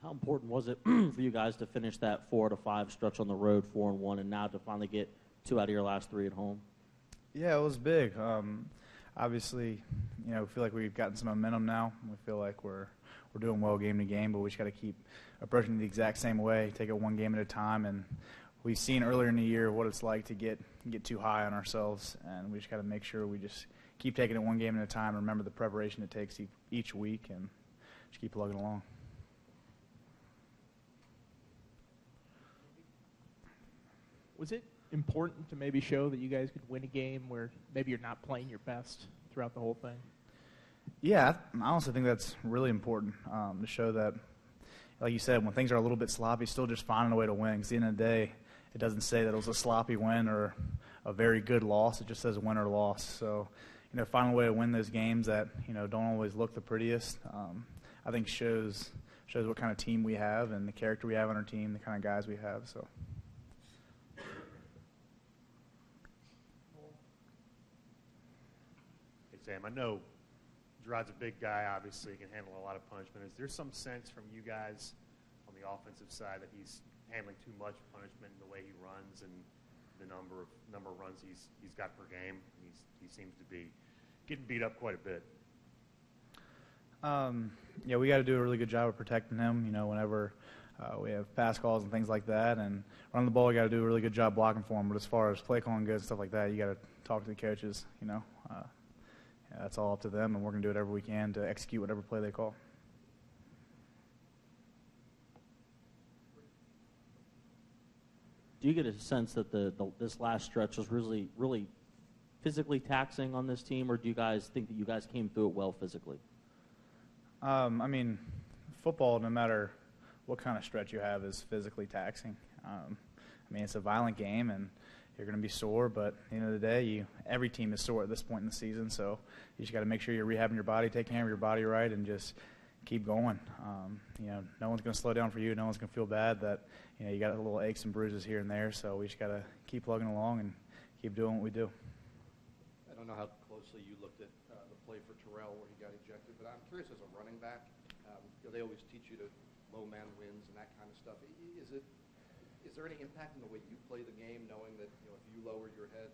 How important was it for you guys to finish that 4 out of 5 stretch on the road, 4-1, and now to finally get 2 out of your last 3 at home? Yeah, it was big. Obviously, we feel like we've gotten some momentum now. We feel like we're doing well game to game, but we just got to keep approaching it the exact same way, take it one game at a time. And we've seen earlier in the year what it's like to get too high on ourselves, and we just got to make sure we just keep taking it one game at a time. Remember the preparation it takes each week, and just keep plugging along. Was it important to maybe show that you guys could win a game where maybe you're not playing your best throughout the whole thing? Yeah, I honestly think that's really important to show that, like you said, when things are a little bit sloppy, still just finding a way to win. Because at the end of the day, it doesn't say that it was a sloppy win or a very good loss. It just says win or loss. So, finding a way to win those games that, don't always look the prettiest, I think shows what kind of team we have and the character we have on our team, the kind of guys we have. So. Sam, I know Gerard's a big guy, obviously, he can handle a lot of punishment. Is there some sense from you guys on the offensive side that he's handling too much punishment in the way he runs and the number of runs he's got per game? He seems to be getting beat up quite a bit. Yeah, we got to do a really good job of protecting him, whenever we have pass calls and things like that. And running the ball, we got to do a really good job blocking for him. But as far as play calling goes and stuff like that, you got to talk to the coaches, Yeah, that's all up to them, and we're going to do whatever we can to execute whatever play they call. Do you get a sense that this last stretch was really physically taxing on this team, or do you guys think that you guys came through it well physically? Football, no matter what kind of stretch you have, is physically taxing. It's a violent game, and you're going to be sore, but at the end of the day, every team is sore at this point in the season, so you just got to make sure you're rehabbing your body, taking care of your body right, and just keep going. No one's going to slow down for you. No one's going to feel bad that you got little aches and bruises here and there, so we just got to keep plugging along and keep doing what we do. I don't know how closely you looked at the play for Terrell where he got ejected, but I'm curious as a running back, they always teach you to low man wins and that kind of stuff. Is there any impact in the way you play the game, knowing that if you lower your head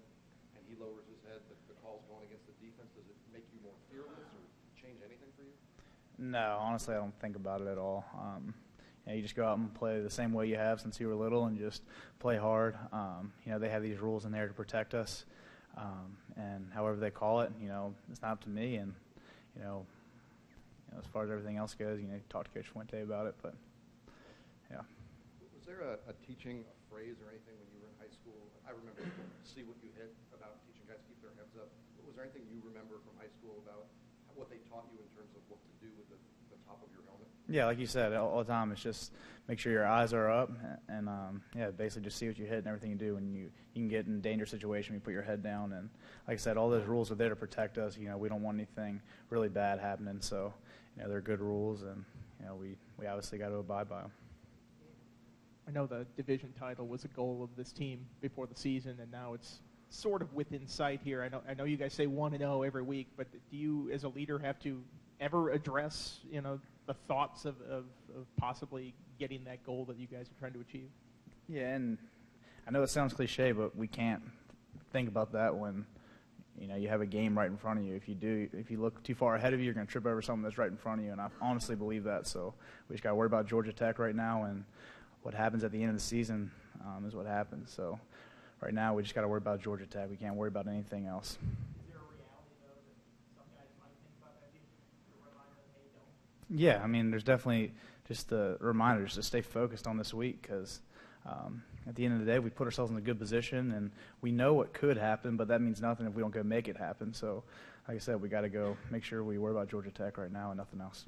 and he lowers his head, that the call's going against the defense? Does it make you more fearless or change anything for you? No, honestly, I don't think about it at all. You just go out and play the same way you have since you were little and just play hard. They have these rules in there to protect us, and however they call it, it's not up to me. And as far as everything else goes, talk to Coach Fuente about it, but yeah. Was there a teaching phrase or anything when you were in high school? I remember see what you hit about teaching guys to keep their heads up. Was there anything you remember from high school about what they taught you in terms of what to do with the top of your helmet? Yeah, like you said, all the time, it's just make sure your eyes are up and basically just see what you hit and everything you do. And you can get in a dangerous situation when you put your head down. And like I said, all those rules are there to protect us. We don't want anything really bad happening. So, they're good rules, and, we obviously got to abide by them. I know the division title was a goal of this team before the season, and now it's sort of within sight here. I know you guys say 1-0 every week, but do you, as a leader, have to ever address, the thoughts of possibly getting that goal that you guys are trying to achieve? Yeah, and I know it sounds cliche, but we can't think about that when, you have a game right in front of you. If you look too far ahead of you, you're going to trip over something that's right in front of you, and I honestly believe that. So we just got to worry about Georgia Tech right now, and what happens at the end of the season is what happens. So right now we just got to worry about Georgia Tech. We can't worry about anything else. Is there a reality, though, that some guys might think about that being a reminder that they don't? Yeah, there's definitely just the reminders to stay focused on this week because at the end of the day, we put ourselves in a good position, and we know what could happen, but that means nothing if we don't go make it happen. So, like I said, we got to go make sure we worry about Georgia Tech right now and nothing else.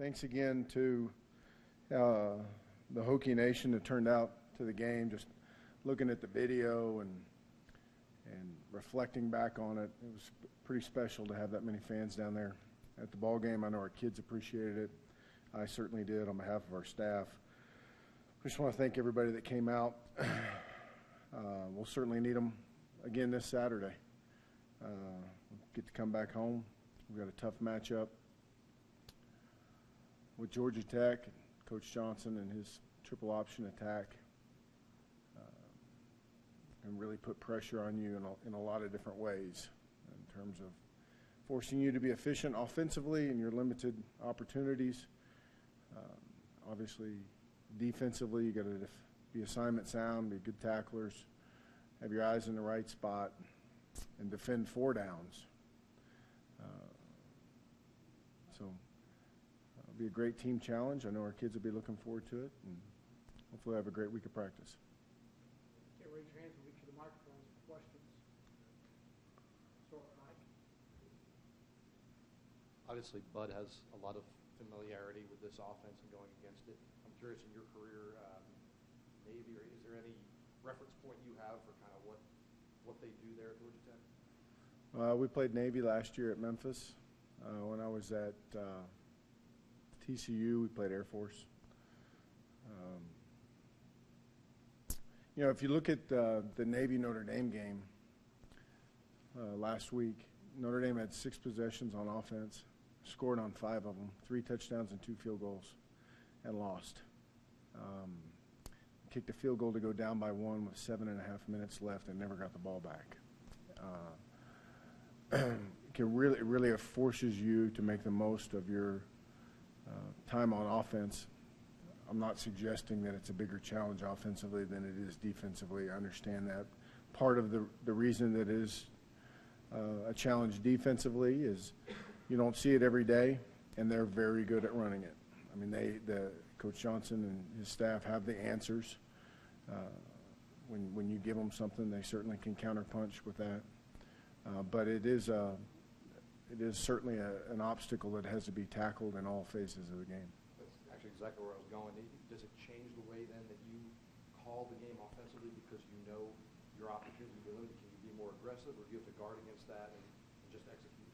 thanks again to the Hokie Nation that turned out to the game. Just looking at the video and reflecting back on it, it was pretty special to have that many fans down there at the ball game. I know our kids appreciated it. I certainly did on behalf of our staff. I just want to thank everybody that came out. We'll certainly need them again this Saturday. We'll get to come back home. We've got a tough matchup with Georgia Tech, Coach Johnson and his triple option attack, and really put pressure on you in a lot of different ways in terms of forcing you to be efficient offensively in your limited opportunities. Obviously, defensively, you got to be assignment sound, be good tacklers, have your eyes in the right spot, and defend 4 downs. So it'll be a great team challenge. I know our kids will be looking forward to it, and hopefully have a great week of practice. Okay, raise your hands and reach to the microphones for questions. Start with Mike. Obviously, Bud has a lot of familiarity with this offense and going against it. I'm curious, in your career, Navy, or is there any reference point you have for kind of what they do there at Georgia Tech? We played Navy last year at Memphis. When I was at TCU, we played Air Force. If you look at the Navy-Notre Dame game last week, Notre Dame had 6 possessions on offense, scored on 5 of them, 3 touchdowns and 2 field goals, and lost. Kicked a field goal to go down by 1 with 7.5 minutes left and never got the ball back. It really forces you to make the most of your time on offense. I'm not suggesting that it's a bigger challenge offensively than it is defensively. I understand that. Part of the reason that it is a challenge defensively is you don't see it every day, and they're very good at running it. I mean, Coach Johnson and his staff have the answers. When you give them something, they certainly can counterpunch with that. But it is certainly an obstacle that has to be tackled in all phases of the game. That's actually exactly where I was going. Does it change the way then that you call the game offensively because you know your opportunity to limit? Can you be more aggressive, or do you have to guard against that and just execute?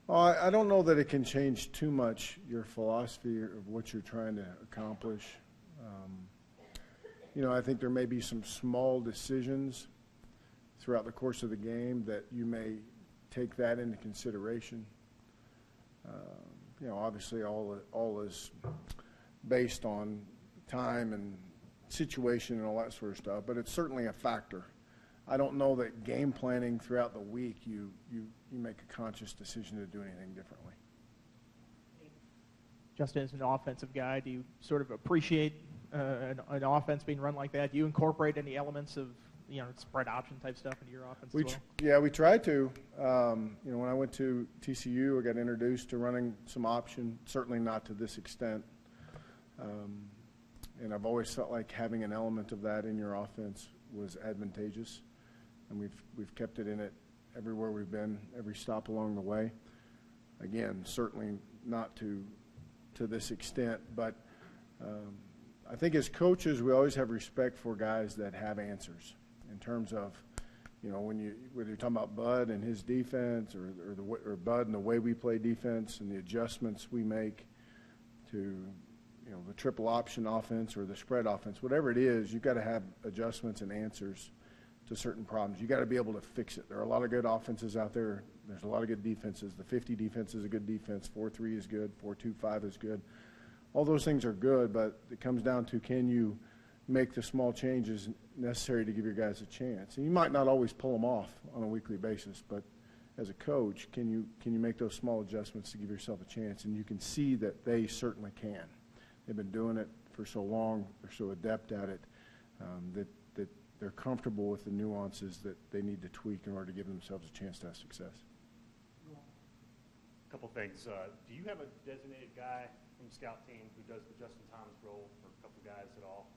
Well, I don't know that it can change too much your philosophy of what you're trying to accomplish. I think there may be some small decisions throughout the course of the game that you may take that into consideration. Obviously all is based on time and situation and all that sort of stuff, but it's certainly a factor. I don't know that game planning throughout the week you make a conscious decision to do anything differently. Justin, as an offensive guy, do you sort of appreciate an offense being run like that? Do you incorporate any elements of spread option type stuff into your offense as well? Yeah, we try to. When I went to TCU, I got introduced to running some option, certainly not to this extent. And I've always felt like having an element of that in your offense was advantageous. And we've kept it in it everywhere we've been, every stop along the way. Again, certainly not to this extent, but I think as coaches, we always have respect for guys that have answers in terms of, whether you're talking about Bud and his defense or Bud and the way we play defense and the adjustments we make to, the triple option offense or the spread offense, whatever it is, you've got to have adjustments and answers to certain problems. You've got to be able to fix it. There are a lot of good offenses out there. There's a lot of good defenses. The 50 defense is a good defense. 4-3 is good. 4-2-5 is good. All those things are good, but it comes down to, can you make the small changes necessary to give your guys a chance? And you might not always pull them off on a weekly basis, but as a coach, can you make those small adjustments to give yourself a chance? And you can see that they certainly can. They've been doing it for so long. They're so adept at it that they're comfortable with the nuances that they need to tweak in order to give themselves a chance to have success. A couple things. Do you have a designated guy from the scout team who does the Justin Thomas role, or a couple guys at all?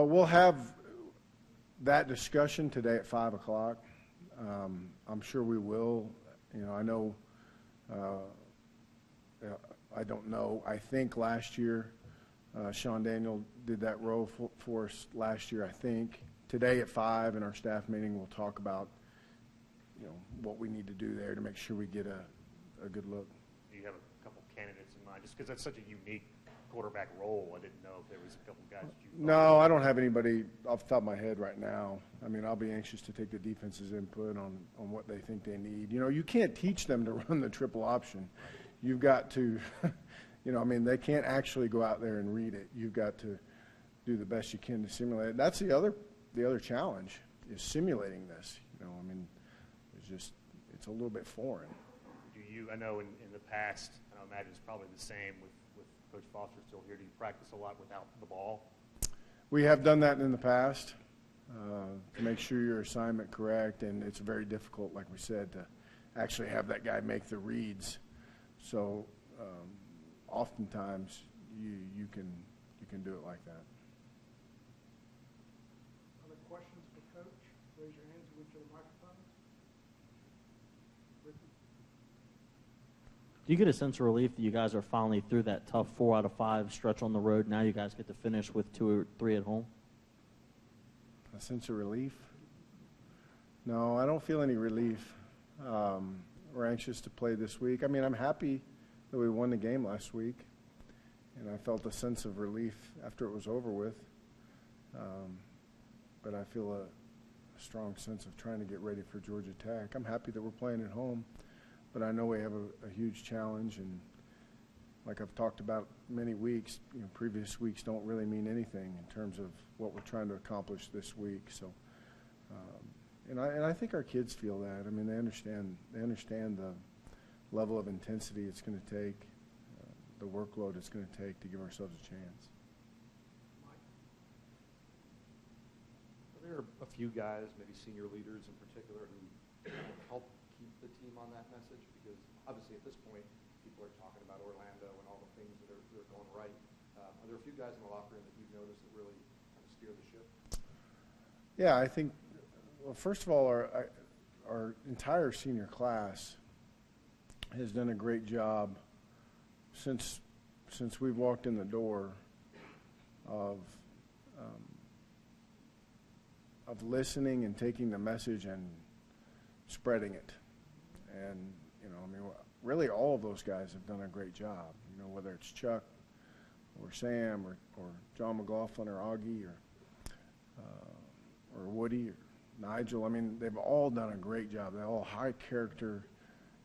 We'll have that discussion today at 5 o'clock. I'm sure we will. I know I don't know. I think last year, Sean Daniel did that role for us last year, I think. Today at 5 in our staff meeting, we'll talk about, what we need to do there to make sure we get a good look. You have a couple candidates in mind, just because that's such a unique quarterback role. I didn't know if there was a couple guys that you thought. No, I don't have anybody off the top of my head right now. I mean, I'll be anxious to take the defense's input on what they think they need. You can't teach them to run the triple option. You've got to, they can't actually go out there and read it. You've got to do the best you can to simulate it. That's the other challenge is simulating this. It's a little bit foreign. I know in the past, and I imagine it's probably the same with Coach Foster still here, do you practice a lot without the ball? We have done that in the past to make sure your assignment correct, and it's very difficult, like we said, to actually have that guy make the reads. So oftentimes you can do it like that. Other questions for Coach? Raise your hands and reach to the microphone. Ricky? Do you get a sense of relief that you guys are finally through that tough 4 out of 5 stretch on the road? Now you guys get to finish with 2 or 3 at home? A sense of relief? No, I don't feel any relief. We're anxious to play this week. I mean, I'm happy that we won the game last week, and I felt a sense of relief after it was over with. But I feel a strong sense of trying to get ready for Georgia Tech. I'm happy that we're playing at home, but I know we have a huge challenge, and like I've talked about many weeks, previous weeks don't really mean anything in terms of what we're trying to accomplish this week. So, and I think our kids feel that. I mean, they understand the level of intensity it's going to take, the workload it's going to take to give ourselves a chance. Are there a few guys, maybe senior leaders in particular, who help keep the team on that message? Because obviously at this point, people are talking about Orlando and all the things that are going right. Are there a few guys in the locker room that you've noticed that really kind of steer the ship? Yeah, I think, well, first of all, our entire senior class has done a great job since we've walked in the door of listening and taking the message and spreading it. And, really all of those guys have done a great job, whether it's Chuck or Sam or John McLaughlin or Augie or Woody or Nigel. I mean, they've all done a great job. They're all high-character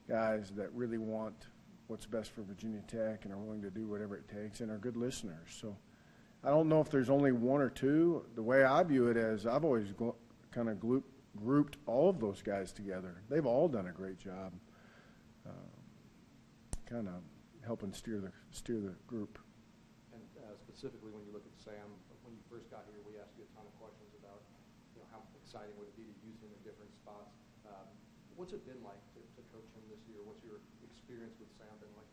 guys that really want what's best for Virginia Tech and are willing to do whatever it takes and are good listeners. So I don't know if there's only one or two. The way I view it is I've always kind of grouped all of those guys together. They've all done a great job kind of helping steer the group. And specifically when you look at Sam, when you first got here, we asked you a ton of questions about how exciting would it be to use him in different spots. What's it been like to coach him this year? What's your experience with Sam been like?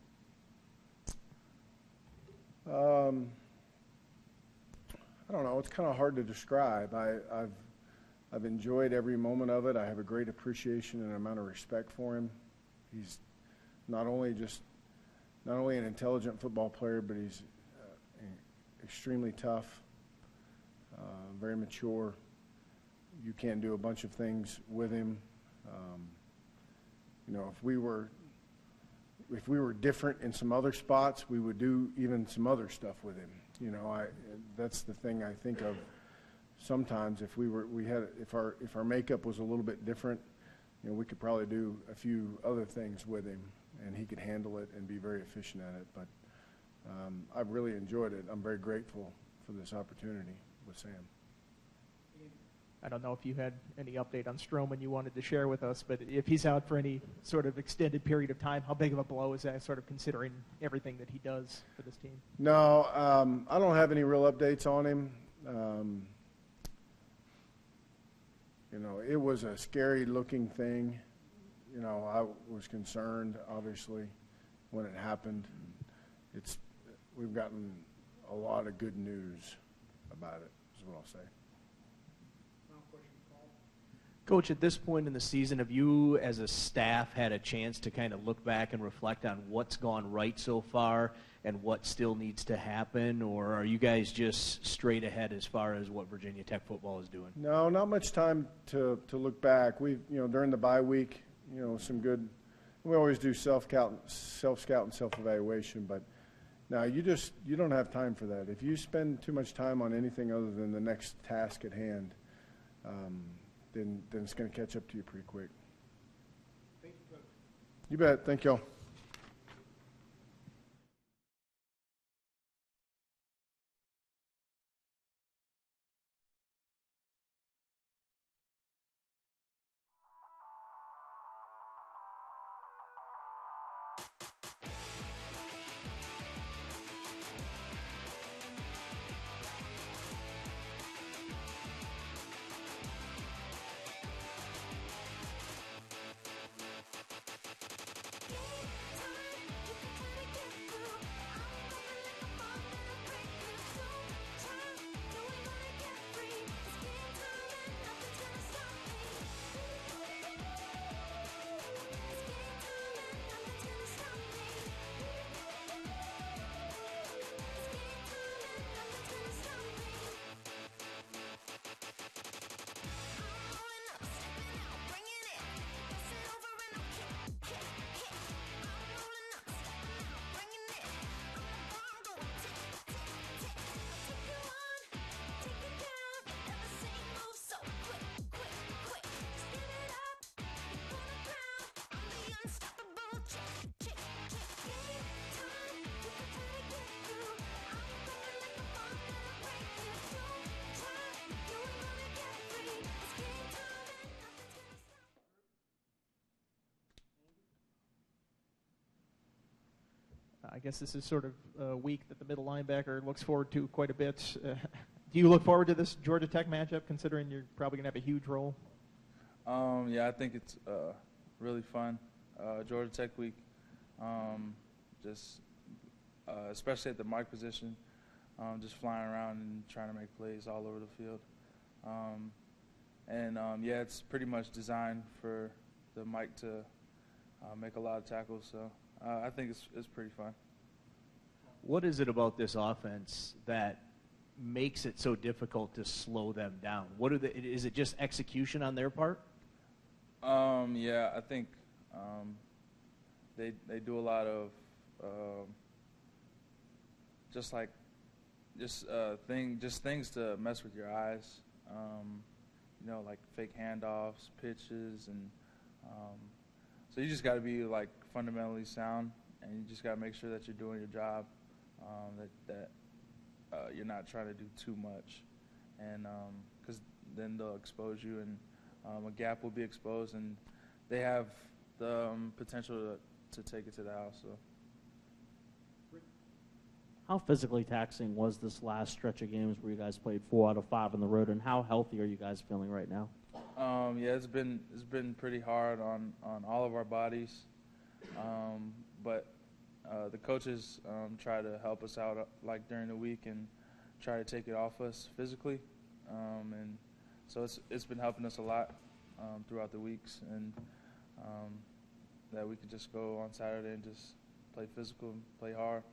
I don't know. It's kind of hard to describe. I've enjoyed every moment of it. I have a great appreciation and amount of respect for him. He's not only an intelligent football player, but he's extremely tough, very mature. You can do a bunch of things with him. If we were different in some other spots, we would do even some other stuff with him. That's the thing I think of sometimes. If our makeup was a little bit different, we could probably do a few other things with him, and he could handle it and be very efficient at it. But I've really enjoyed it. I'm very grateful for this opportunity with Sam. I don't know if you had any update on Stroman you wanted to share with us, but if he's out for any sort of extended period of time, how big of a blow is that, sort of considering everything that he does for this team? No, I don't have any real updates on him. It was a scary-looking thing. I was concerned, obviously, when it happened. We've gotten a lot of good news about it, is what I'll say. Coach, at this point in the season, have you as a staff had a chance to kind of look back and reflect on what's gone right so far and what still needs to happen, or are you guys just straight ahead as far as what Virginia Tech football is doing? No, not much time to look back. We, during the bye week, some good. We always do self-scout and self-evaluation, but now you don't have time for that. If you spend too much time on anything other than the next task at hand, then it's going to catch up to you pretty quick. Thank you, Coach. You bet. Thank y'all. I guess this is sort of a week that the middle linebacker looks forward to quite a bit. Do you look forward to this Georgia Tech matchup, considering you're probably going to have a huge role? Yeah, I think it's really fun. Georgia Tech week, especially at the mic position, just flying around and trying to make plays all over the field. Yeah, it's pretty much designed for the mic to make a lot of tackles, so I think it's pretty fun. What is it about this offense that makes it so difficult to slow them down? Is it just execution on their part? Yeah, I think they do a lot of things to mess with your eyes. Like fake handoffs, pitches, and so you just got to be like fundamentally sound, and you just got to make sure that you're doing your job. That you're not trying to do too much, and because then they'll expose you, and a gap will be exposed, and they have the potential to take it to the house. So. How physically taxing was this last stretch of games where you guys played 4 out of 5 on the road, and how healthy are you guys feeling right now? Yeah, it's been pretty hard on all of our bodies, but the coaches try to help us out like during the week and try to take it off us physically, and so it's been helping us a lot throughout the weeks, and that we could just go on Saturday and just play physical and play hard.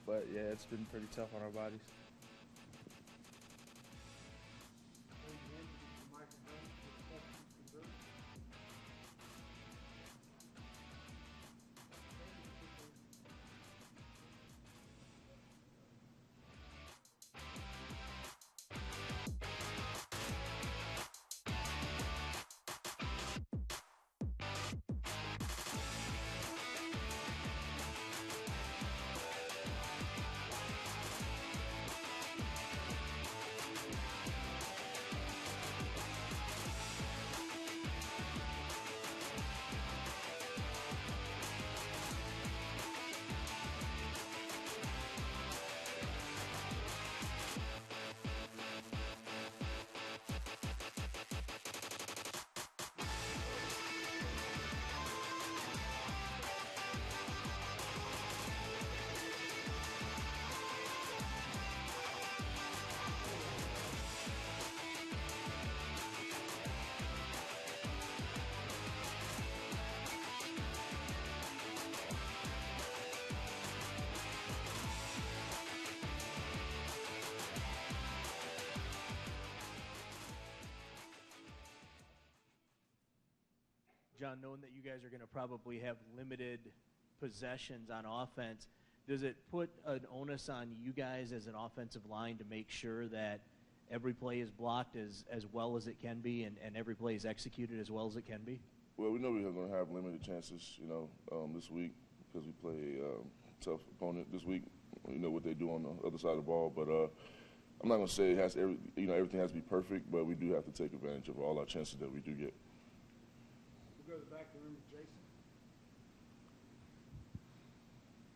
But yeah, it's been pretty tough on our bodies. John, knowing that you guys are going to probably have limited possessions on offense, does it put an onus on you guys as an offensive line to make sure that every play is blocked as well as it can be and every play is executed as well as it can be? Well, we know we're going to have limited chances, this week because we play a tough opponent this week. You know what they do on the other side of the ball, but I'm not going to say everything has to be perfect, but we do have to take advantage of all our chances that we do get. We'll go to the back of the room with Jason.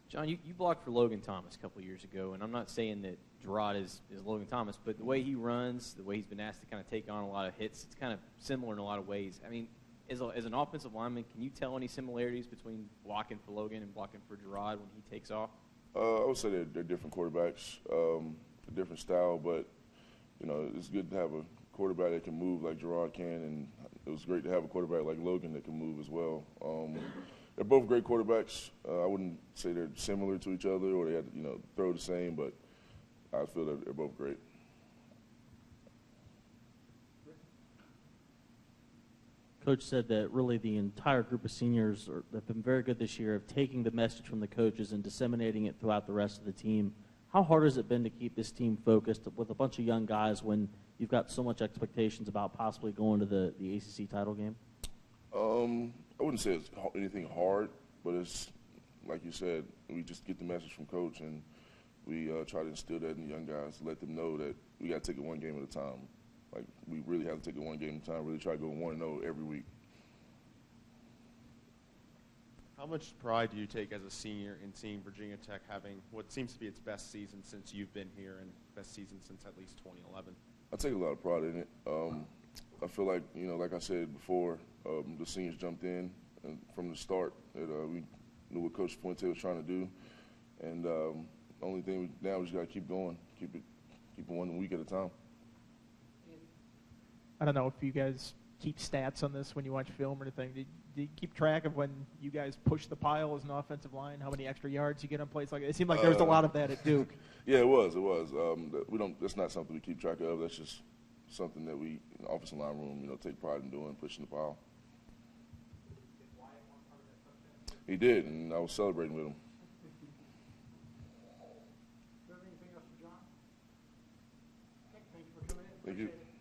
John, you blocked for Logan Thomas a couple of years ago, and I'm not saying that Gerard is Logan Thomas, but the way he runs, the way he's been asked to kind of take on a lot of hits, it's kind of similar in a lot of ways. I mean, as an offensive lineman, can you tell any similarities between blocking for Logan and blocking for Gerard when he takes off? I would say they're different quarterbacks, a different style, but, it's good to have a quarterback that can move like Gerard can, and it was great to have a quarterback like Logan that can move as well. They're both great quarterbacks. I wouldn't say they're similar to each other or they had to, throw the same, but I feel that they're both great. Coach said that really the entire group of seniors have been very good this year of taking the message from the coaches and disseminating it throughout the rest of the team. How hard has it been to keep this team focused with a bunch of young guys when you've got so much expectations about possibly going to the ACC title game? I wouldn't say it's anything hard, but it's, like you said, we just get the message from Coach, and we try to instill that in the young guys, let them know that we got to take it one game at a time. Like, we really have to take it one game at a time, really try to go 1-0 every week. How much pride do you take as a senior in seeing Virginia Tech having what seems to be its best season since you've been here and best season since at least 2011? I take a lot of pride in it. I feel like, like I said before, the seniors jumped in and from the start. That we knew what Coach Fuente was trying to do, and the only thing now we just got to keep going, keep it 1 week at a time. I don't know if you guys keep stats on this when you watch film or anything. Do you keep track of when you guys push the pile as an offensive line, how many extra yards you get on plays like that? It seemed like there was a lot of that at Duke. Yeah, it was. We don't. That's not something we keep track of. That's just something that we, in the offensive line room, take pride in doing, pushing the pile. He did, and I was celebrating with him. Do you have anything else for John? Okay, thank you for coming in. Thank you. Appreciate it.